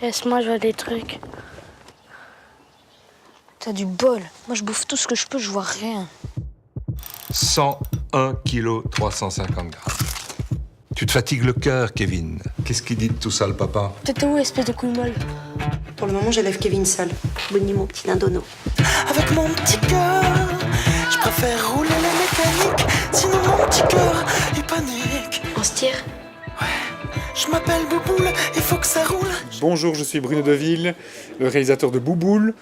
Laisse-moi, je vois des trucs. T'as du bol. Moi, je bouffe tout ce que je peux, je vois rien. 101 kg 350 grammes. Tu te fatigues le cœur, Kevin. Qu'est-ce qu'il dit de tout ça, le papa? T'étais où, espèce de couille molle? Pour le moment, j'élève Kevin seul. Bonne nuit, mon petit dindono. Avec mon petit cœur, je préfère rouler la mécanique. Sinon, mon petit cœur, il panique. On se tire? Je m'appelle Bouboule, il faut que ça roule. Bonjour, je suis Bruno Deville, le réalisateur de Bouboule.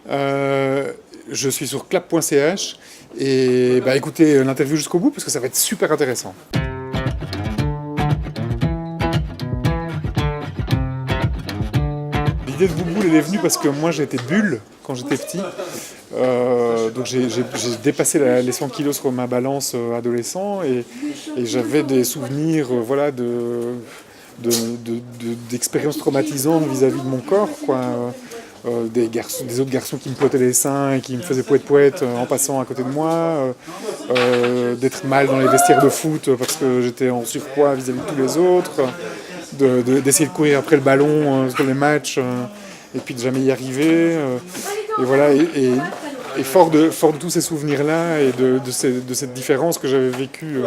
Je suis sur clap.ch et écoutez l'interview jusqu'au bout parce que ça va être super intéressant. L'idée de Bouboule, elle est venue parce que moi j'étais bulle quand j'étais petit. Donc j'ai dépassé les 100 kilos sur ma balance adolescent et j'avais des souvenirs d'expériences traumatisantes vis-à-vis de mon corps, quoi. Des autres garçons qui me poitaient les seins et qui me faisaient poète en passant à côté de moi, d'être mal dans les vestiaires de foot parce que j'étais en surpoids vis-à-vis de tous les autres, d'essayer de courir après le ballon sur les matchs et puis de jamais y arriver. Et voilà, et fort de tous ces souvenirs-là et de cette différence que j'avais vécue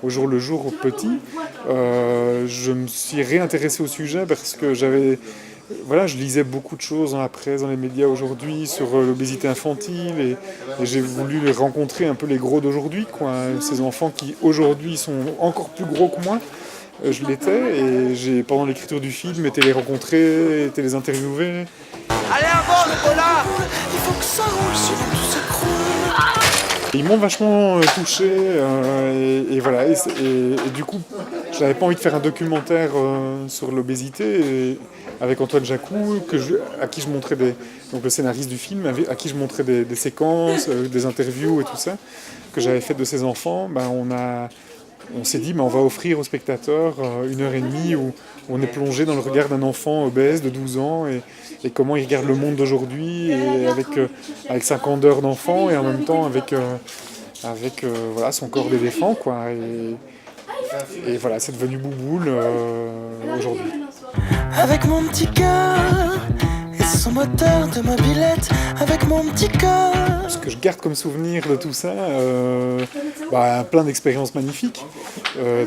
au jour le jour, petit, je me suis réintéressé au sujet parce que je lisais beaucoup de choses dans la presse, dans les médias aujourd'hui sur l'obésité infantile et j'ai voulu rencontrer un peu les gros d'aujourd'hui, quoi, ces enfants qui aujourd'hui sont encore plus gros que moi. Je l'étais et pendant l'écriture du film, été les rencontrer, été les interviewer. Allez, avant, Nicolas. Il faut que ça roule, sinon tout s'écroule. Ils m'ont vachement touché et voilà. Et du coup, je n'avais pas envie de faire un documentaire sur l'obésité avec Antoine Jacou, à qui je montrais donc le scénariste du film, à qui je montrais des séquences, des interviews et tout ça que j'avais fait de ces enfants. On s'est dit, on va offrir aux spectateurs 1h30 où on est plongé dans le regard d'un enfant obèse de 12 ans et comment il regarde le monde d'aujourd'hui et avec 50 heures d'enfant et en même temps avec son corps d'éléphant, quoi. Et voilà, c'est devenu Bouboule aujourd'hui. Avec mon petit cœur et son moteur de mobilette. Avec mon petit cœur. Ce que je garde comme souvenir de tout ça, plein d'expériences magnifiques.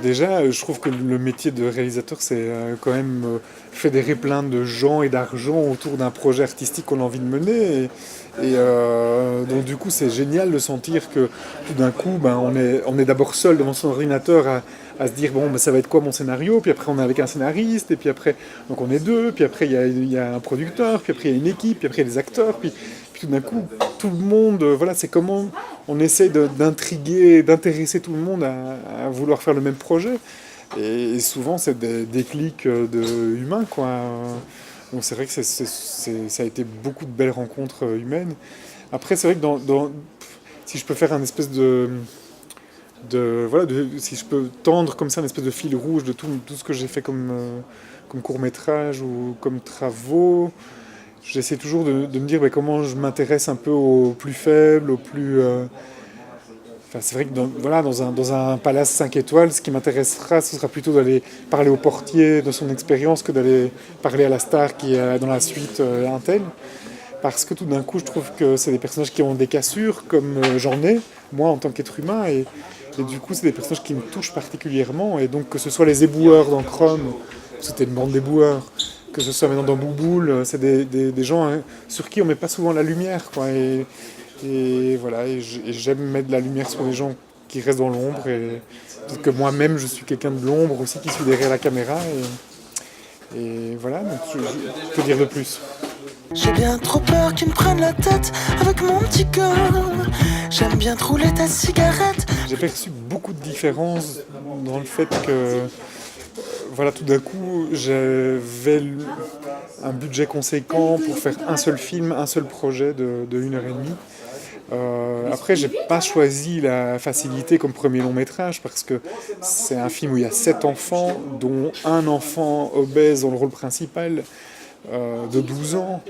Déjà, je trouve que le métier de réalisateur, c'est quand même fédérer plein de gens et d'argent autour d'un projet artistique qu'on a envie de mener. Donc du coup, c'est génial de sentir que tout d'un coup, on est d'abord seul devant son ordinateur à se dire ça va être quoi mon scénario, puis après on est avec un scénariste, et puis après donc on est deux, puis après il y a un producteur, puis après il y a une équipe, puis après il y a des acteurs, puis tout d'un coup tout le monde, c'est comment on essaie d'intriguer, d'intéresser tout le monde à vouloir faire le même projet, et souvent c'est des déclics humains, quoi. Donc c'est vrai que ça a été beaucoup de belles rencontres humaines. Après c'est vrai que si je peux faire un espèce si je peux tendre comme ça une espèce de fil rouge de tout ce que j'ai fait comme court-métrage ou comme travaux, j'essaie toujours de me dire comment je m'intéresse un peu aux plus faibles, aux plus... c'est vrai que dans un palace 5 étoiles, ce qui m'intéressera, ce sera plutôt d'aller parler au portier de son expérience que d'aller parler à la star qui est dans la suite un tel. Parce que tout d'un coup, je trouve que c'est des personnages qui ont des cassures, comme j'en ai, moi, en tant qu'être humain. Et du coup, c'est des personnages qui me touchent particulièrement. Et donc, que ce soit les éboueurs dans Chrome, c'était une bande d'éboueurs, que ce soit maintenant dans Bouboule, c'est des gens sur qui on ne met pas souvent la lumière, quoi. Et voilà, et j'aime mettre de la lumière sur les gens qui restent dans l'ombre. Et peut-être que moi-même, je suis quelqu'un de l'ombre aussi, qui suis derrière la caméra. Et voilà, donc je peux dire de plus. J'ai bien trop peur qu'ils me prennent la tête avec mon petit cœur. J'aime bien te rouler ta cigarette. J'ai perçu beaucoup de différences dans le fait que, tout d'un coup, j'avais un budget conséquent pour faire un seul film, un seul projet de 1h30. Après, j'ai pas choisi la facilité comme premier long métrage parce que c'est un film où il y a 7 enfants, dont un enfant obèse dans le rôle principal. De 12 ans,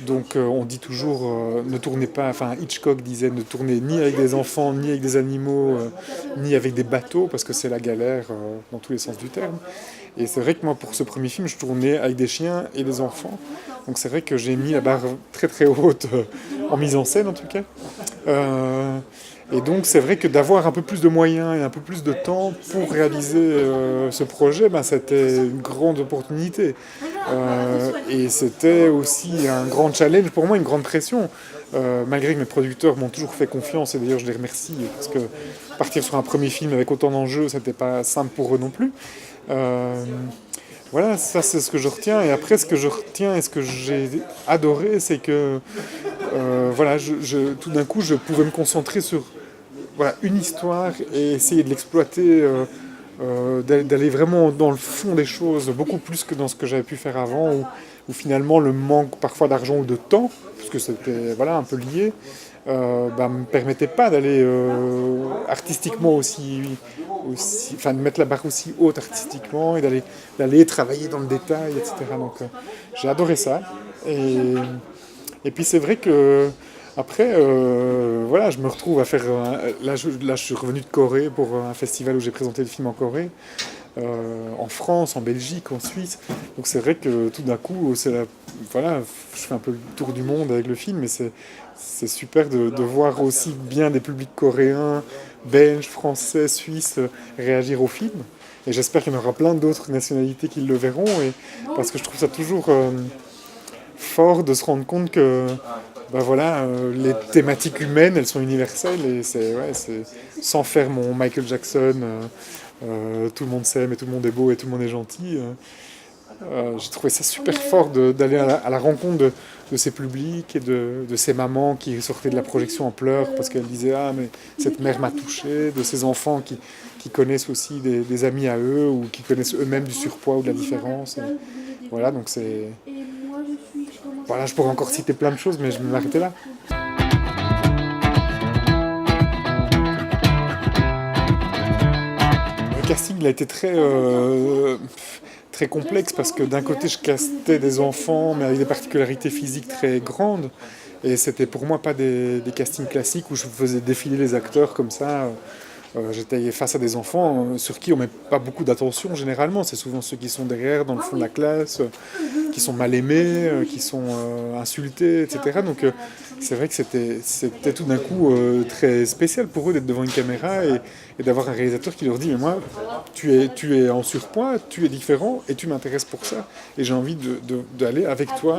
donc on dit toujours ne tournez pas, Hitchcock disait ne tournez ni avec des enfants, ni avec des animaux, ni avec des bateaux, parce que c'est la galère dans tous les sens du terme. Et c'est vrai que moi, pour ce premier film, je tournais avec des chiens et des enfants. Donc c'est vrai que j'ai mis la barre très très haute, en mise en scène en tout cas. Et donc c'est vrai que d'avoir un peu plus de moyens et un peu plus de temps pour réaliser ce projet, c'était une grande opportunité. Et c'était aussi un grand challenge pour moi, une grande pression. Malgré que mes producteurs m'ont toujours fait confiance, et d'ailleurs je les remercie, parce que partir sur un premier film avec autant d'enjeux, c'était pas simple pour eux non plus. Voilà, ça c'est ce que je retiens. Et après, ce que je retiens et ce que j'ai adoré, c'est que voilà, tout d'un coup, je pouvais me concentrer sur une histoire et essayer de l'exploiter, d'aller vraiment dans le fond des choses, beaucoup plus que dans ce que j'avais pu faire avant, où finalement le manque parfois d'argent ou de temps, parce que c'était un peu lié, me permettait pas d'aller artistiquement aussi, de mettre la barre aussi haute artistiquement et d'aller travailler dans le détail, etc. Donc j'ai adoré ça. Et puis c'est vrai que après, je me retrouve à faire... Là, je suis revenu de Corée pour un festival où j'ai présenté le film en Corée, en France, en Belgique, en Suisse. Donc c'est vrai que tout d'un coup, je fais un peu le tour du monde avec le film, mais c'est super de voir aussi bien des publics coréens, belges, français, suisses réagir au film. Et j'espère qu'il y en aura plein d'autres nationalités qui le verront, parce que je trouve ça toujours fort de se rendre compte que les thématiques humaines, elles sont universelles, et c'est sans faire mon Michael Jackson, tout le monde s'aime et tout le monde est beau et tout le monde est gentil. J'ai trouvé ça super fort d'aller à la rencontre de ces publics et de ces mamans qui sortaient de la projection en pleurs parce qu'elles disaient « Ah, mais cette mère m'a touché », de ces enfants qui connaissent aussi des amis à eux ou qui connaissent eux-mêmes du surpoids ou de la différence. Voilà, donc c'est... Voilà, je pourrais encore citer plein de choses, mais je vais m'arrêter là. Le casting il a été très complexe parce que d'un côté je castais des enfants mais avec des particularités physiques très grandes et c'était pour moi pas des castings classiques où je faisais défiler les acteurs comme ça. J'étais face à des enfants sur qui on met pas beaucoup d'attention généralement, c'est souvent ceux qui sont derrière dans le fond de la classe, qui sont mal aimés, qui sont insultés, etc. Donc c'est vrai que c'était tout d'un coup très spécial pour eux d'être devant une caméra et d'avoir un réalisateur qui leur dit « Mais moi, tu es en surpoids, tu es différent et tu m'intéresses pour ça. Et j'ai envie d'aller avec toi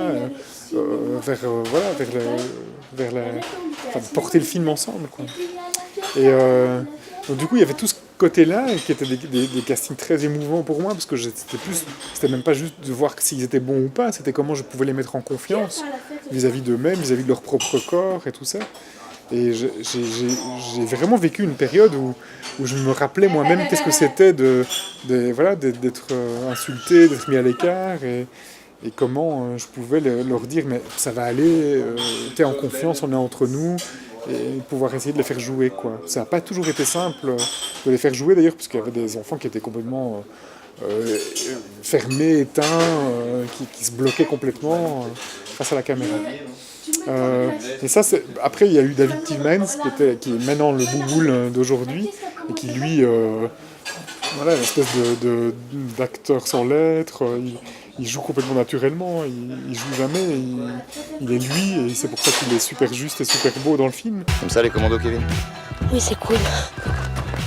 porter le film ensemble. » quoi. Et donc du coup, il y avait tout ce côté-là qui était des castings très émouvants pour moi parce que c'était même pas juste de voir s'ils étaient bons ou pas, c'était comment je pouvais les mettre en confiance vis-à-vis d'eux-mêmes, vis-à-vis de leur propre corps et tout ça. Et j'ai vraiment vécu une période où je me rappelais moi-même qu'est-ce que c'était d'être insulté, d'être mis à l'écart et comment je pouvais leur dire mais ça va aller, t'es en confiance, on est entre nous. Et pouvoir essayer de les faire jouer, quoi. Ça n'a pas toujours été simple de les faire jouer, d'ailleurs, parce qu'il y avait des enfants qui étaient complètement fermés, éteints, qui se bloquaient complètement face à la caméra. Et ça, après, il y a eu David Tillmans, qui est maintenant le bouboule d'aujourd'hui, et qui, lui, une espèce d'acteur sans lettres, il joue complètement naturellement, il joue jamais, il est lui, et c'est pour ça qu'il est super juste et super beau dans le film. Comme ça les commandos, Kevin? Oui, c'est cool.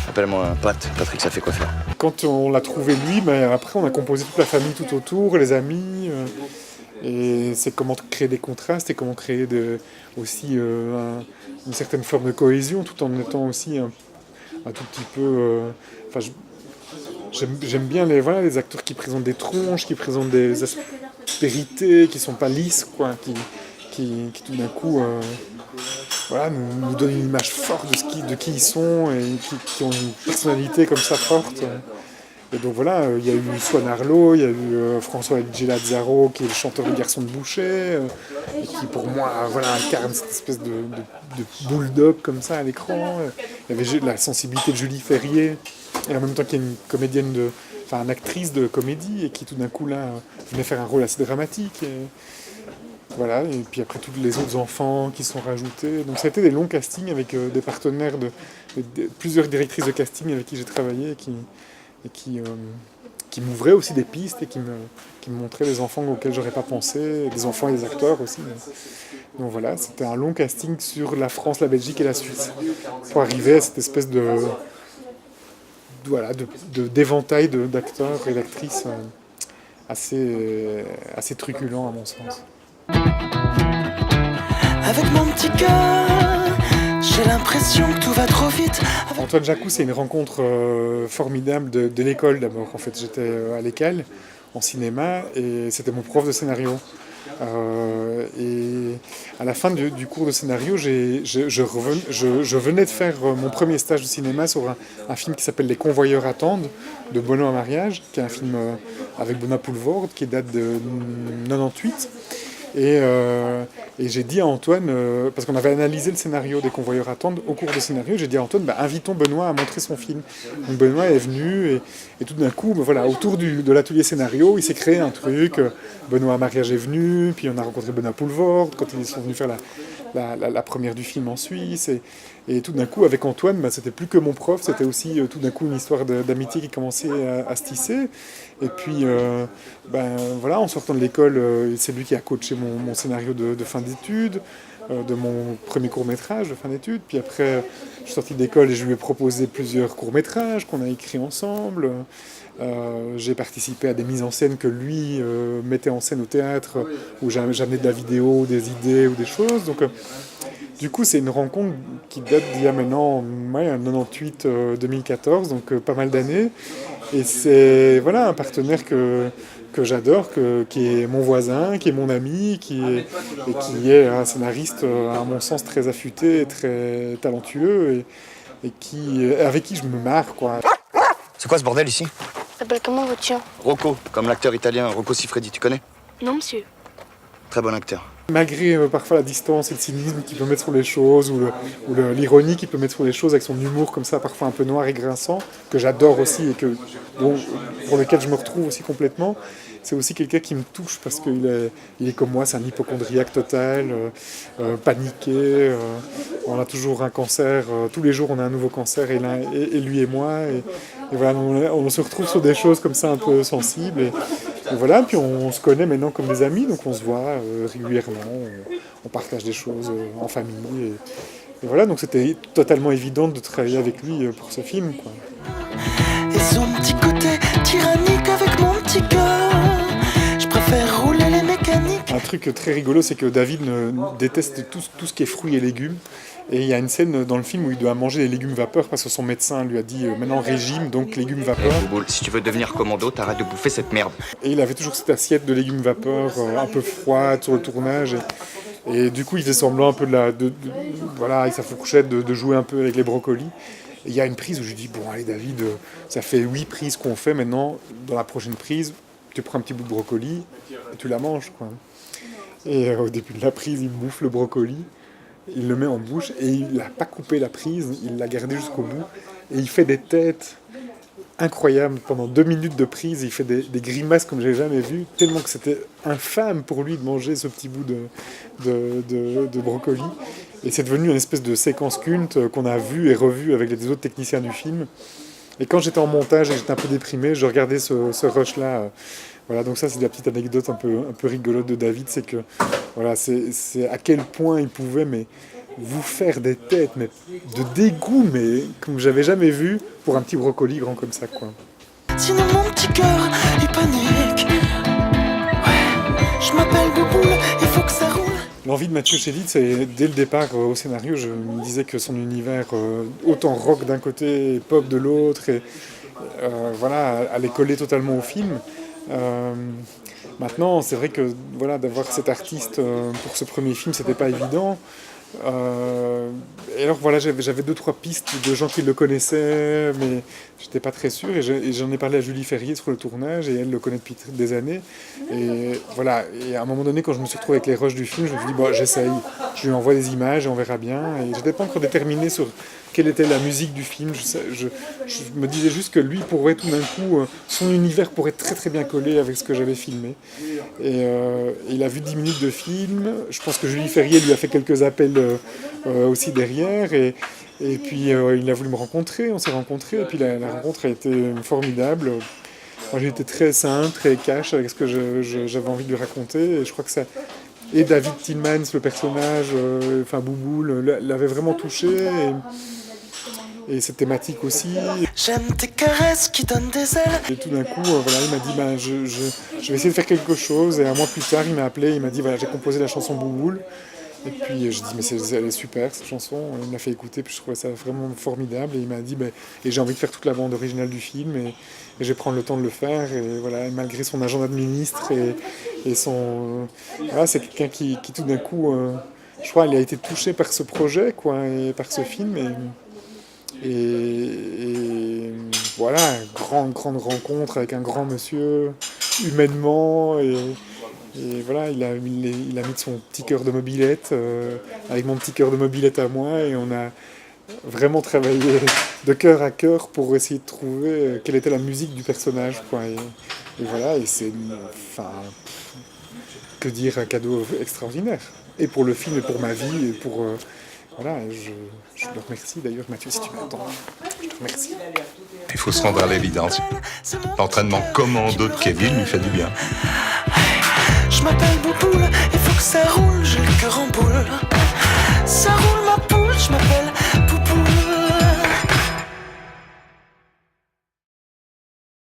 Appelle-moi Patrick, ça fait quoi faire? Quand on l'a trouvé lui, après on a composé toute la famille tout autour, les amis, et c'est comment créer des contrastes et comment créer aussi une certaine forme de cohésion tout en étant aussi un tout petit peu... J'aime bien les acteurs qui présentent des tronches, qui présentent des aspérités, qui sont pas lisses, quoi, qui tout d'un coup nous donnent une image forte de qui ils sont et qui ont une personnalité comme ça forte. Et donc il y a eu Swan Arlo, il y a eu François Gelazzaro qui est le chanteur de Garçon de Boucher, et qui pour moi incarne cette espèce de bulldog comme ça à l'écran. Il y avait la sensibilité de Julie Ferrier, et en même temps qu'il y a une comédienne une actrice de comédie et qui tout d'un coup là venait faire un rôle assez dramatique. Et puis après tous les autres enfants qui sont rajoutés. Donc ça a été des longs castings avec des partenaires, plusieurs directrices de casting avec qui j'ai travaillé et qui qui m'ouvrait aussi des pistes et qui me montrait des enfants auxquels j'aurais pas pensé, des enfants et des acteurs aussi. Donc voilà, c'était un long casting sur la France, la Belgique et la Suisse pour arriver à cette espèce d'éventail d'acteurs et d'actrices assez truculent à mon sens. Avec mon petit cœur, j'ai l'impression que tout va trop vite. Antoine Jacou, c'est une rencontre formidable de l'école d'abord. En fait, j'étais à l'école en cinéma et c'était mon prof de scénario. Et à la fin du cours de scénario, je venais de faire mon premier stage de cinéma sur un film qui s'appelle Les Convoyeurs attendent de Benoît Mariage, qui est un film avec Benoît Poelvoorde qui date de 98. Et j'ai dit à Antoine, parce qu'on avait analysé le scénario des Convoyeurs attendent au cours de scénario, j'ai dit à Antoine, invitons Benoît à montrer son film. Donc Benoît est venu et tout d'un coup, voilà, autour de l'atelier scénario, il s'est créé un truc. Benoît Mariage est venu, puis on a rencontré Benoît Poelvoorde quand ils sont venus faire la première du film en Suisse. Et tout d'un coup, avec Antoine, c'était plus que mon prof, c'était aussi tout d'un coup une histoire d'amitié qui commençait à se tisser. Et puis, voilà, en sortant de l'école, c'est lui qui a coaché mon scénario de fin d'études, de mon premier court-métrage de fin d'études. Puis après, je suis sorti de l'école et je lui ai proposé plusieurs courts-métrages qu'on a écrits ensemble. J'ai participé à des mises en scène que lui mettait en scène au théâtre, où j'amenais de la vidéo, des idées ou des choses. Donc, du coup, c'est une rencontre qui date d'il y a maintenant 98-2014, donc pas mal d'années. Et c'est voilà, un partenaire que j'adore, qui est mon voisin, qui est mon ami, qui est un scénariste, à mon sens, très affûté et très talentueux, et avec qui je me marre, quoi. C'est quoi ce bordel ici? S'appelle comment votre chien? Rocco, comme l'acteur italien Rocco Siffredi, tu connais? Non, monsieur. Très bon acteur. Malgré parfois la distance et le cynisme qu'il peut mettre sur les choses, ou l'ironie qu'il peut mettre sur les choses avec son humour comme ça, parfois un peu noir et grinçant, que j'adore aussi et pour lequel je me retrouve aussi complètement, c'est aussi quelqu'un qui me touche parce qu'il est comme moi, c'est un hypocondriaque total, paniqué, on a toujours un cancer, tous les jours on a un nouveau cancer, et lui et moi, et voilà, on se retrouve sur des choses comme ça un peu sensibles, et voilà, puis on se connaît maintenant comme des amis, donc on se voit régulièrement, on partage des choses en famille, et voilà, donc c'était totalement évident de travailler avec lui pour ce film, quoi. Et son petit côté tyrannique avec mon petit cœur, je préfère rouler les mécaniques. Un truc très rigolo, c'est que David déteste tout ce qui est fruits et légumes. Et il y a une scène dans le film où il doit manger des légumes vapeur parce que son médecin lui a dit maintenant régime, donc légumes vapeur. Bouboule, si tu veux devenir commando, t'arrêtes de bouffer cette merde. Et il avait toujours cette assiette de légumes vapeur un peu froide sur le tournage. Et du coup, il fait semblant un peu voilà, avec sa fourchette, de jouer un peu avec les brocolis. Et il y a une prise où je lui dis, bon allez David, ça fait 8 prises qu'on fait maintenant, dans la prochaine prise, tu prends un petit bout de brocoli et tu la manges, quoi. Et au début de la prise, il bouffe le brocoli, il le met en bouche et il n'a pas coupé la prise, il l'a gardé jusqu'au bout. Et il fait des têtes incroyables. Pendant 2 minutes de prise, il fait des grimaces comme j'ai jamais vu, tellement que c'était infâme pour lui de manger ce petit bout de brocoli. Et c'est devenu une espèce de séquence culte qu'on a vue et revue avec les autres techniciens du film. Et quand j'étais en montage et que j'étais un peu déprimé, je regardais ce rush-là. Voilà, donc ça, c'est la petite anecdote un peu rigolote de David, c'est que voilà, c'est à quel point il pouvait vous faire des têtes mais de dégoût, mais comme j'avais jamais vu pour un petit brocoli grand comme ça, quoi. Sinon mon petit cœur, il panique. Ouais, je m'appelle Bouboule, il faut que ça roule. L'envie de Mathieu Chédid, c'est dès le départ au scénario, je me disais que son univers, autant rock d'un côté et pop de l'autre, et voilà, allait coller totalement au film. Maintenant, c'est vrai que voilà, d'avoir cet artiste pour ce premier film, c'était pas évident. Et alors voilà, j'avais 2-3 pistes de gens qui le connaissaient, mais j'étais pas très sûr, et j'en ai parlé à Julie Ferrier sur le tournage, et elle le connaît depuis des années, et voilà, et à un moment donné, quand je me suis retrouvé avec les rushs du film, je me suis dit bon, j'essaye, je lui envoie des images et on verra bien, et j'étais pas encore déterminé sur quelle était la musique du film. Je me disais juste que lui pourrait tout d'un coup, son univers pourrait très très bien coller avec ce que j'avais filmé. Et il a vu 10 minutes de film. Je pense que Julie Ferrier lui a fait quelques appels aussi derrière. Et puis il a voulu me rencontrer, on s'est rencontrés. Et puis la rencontre a été formidable. Moi j'ai été très simple, très cash avec ce que j'avais envie de lui raconter. Et je crois que ça... Et David Tillmans, le personnage, Bouboule, l'avait vraiment touché. Et cette thématique aussi. J'aime tes caresses qui donnent des ailes. Et tout d'un coup, il m'a dit je vais essayer de faire quelque chose. Et un mois plus tard, il m'a appelé, il m'a dit j'ai composé la chanson Bouboule. Et puis je dis mais elle est super cette chanson. Il me l'a fait écouter, puis je trouvais ça vraiment formidable. Et il m'a dit et j'ai envie de faire toute la bande originale du film et je vais prendre le temps de le faire. Et voilà, et malgré son agenda de ministre et son c'est quelqu'un qui tout d'un coup, je crois, il a été touché par ce projet et par ce film. Et voilà, grande rencontre avec un grand monsieur, humainement, et voilà, il a mis son petit cœur de mobilette avec mon petit cœur de mobilette à moi, et on a vraiment travaillé de cœur à cœur pour essayer de trouver quelle était la musique du personnage, et voilà, et c'est, que dire, un cadeau extraordinaire, et pour le film, et pour ma vie, et pour... Voilà, je le remercie d'ailleurs, Mathieu, si tu m'entends. Je te remercie. Il faut se rendre à l'évidence. L'entraînement commando de Kevin lui fait du bien. Je m'appelle Bouboule et